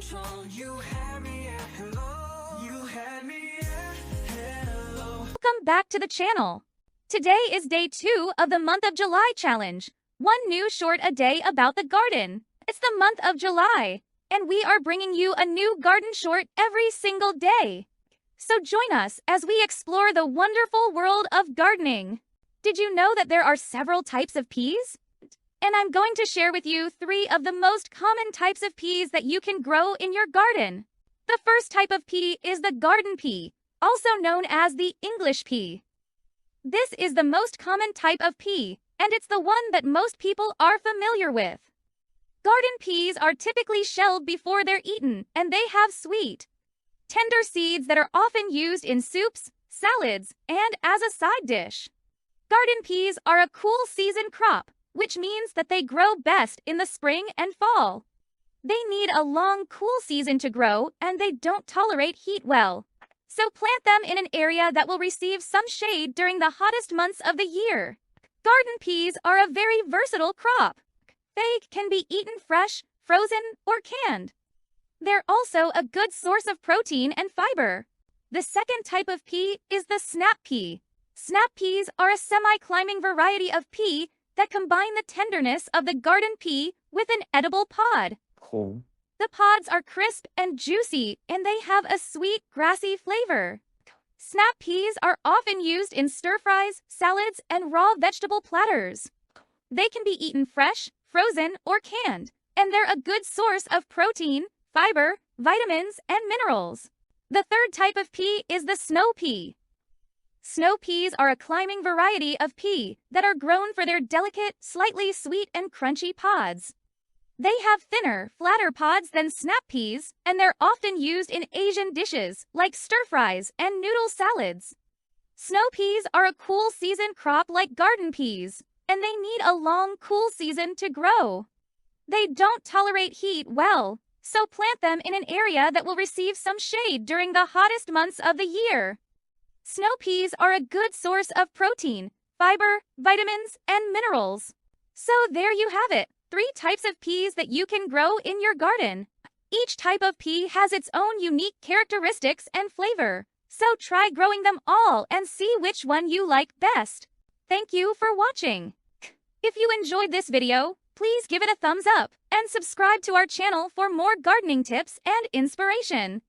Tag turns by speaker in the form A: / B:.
A: control. You had me at hello. You had me at hello.
B: Welcome back to the channel. Today is day 2 of the month of July challenge. One new short a day about the garden. It's the month of July, and we are bringing you a new garden short every single day. So join us as we explore the wonderful world of gardening. Did you know that there are several types of peas? And I'm going to share with you 3 of the most common types of peas that you can grow in your garden. The first type of pea is the garden pea, also known as the English pea. This is the most common type of pea, and it's the one that most people are familiar with. Garden peas are typically shelled before they're eaten, and they have sweet, tender seeds that are often used in soups, salads, and as a side dish. Garden peas are a cool season crop, which means that they grow best in the spring and fall. They need a long, cool season to grow, and they don't tolerate heat well. So plant them in an area that will receive some shade during the hottest months of the year. Garden peas are a very versatile crop. They can be eaten fresh, frozen, or canned. They're also a good source of protein and fiber. The second type of pea is the snap pea. Snap peas are a semi-climbing variety of pea that combine the tenderness of the garden pea with an edible pod.
A: Cool.
B: The pods are crisp and juicy, and they have a sweet, grassy flavor. Snap peas are often used in stir-fries, salads, and raw vegetable platters. They can be eaten fresh, frozen, or canned, and they're a good source of protein, fiber, vitamins, and minerals. The third type of pea is the snow pea. Snow peas are a climbing variety of pea that are grown for their delicate, slightly sweet and crunchy pods. They have thinner, flatter pods than snap peas, and they're often used in Asian dishes like stir-fries and noodle salads. Snow peas are a cool season crop like garden peas, and they need a long, cool season to grow. They don't tolerate heat well, so plant them in an area that will receive some shade during the hottest months of the year. Snow peas are a good source of protein, fiber, vitamins, and minerals. So there you have it, 3 types of peas that you can grow in your garden. Each type of pea has its own unique characteristics and flavor, so try growing them all and see which one you like best. Thank you for watching. If you enjoyed this video, please give it a thumbs up and subscribe to our channel for more gardening tips and inspiration.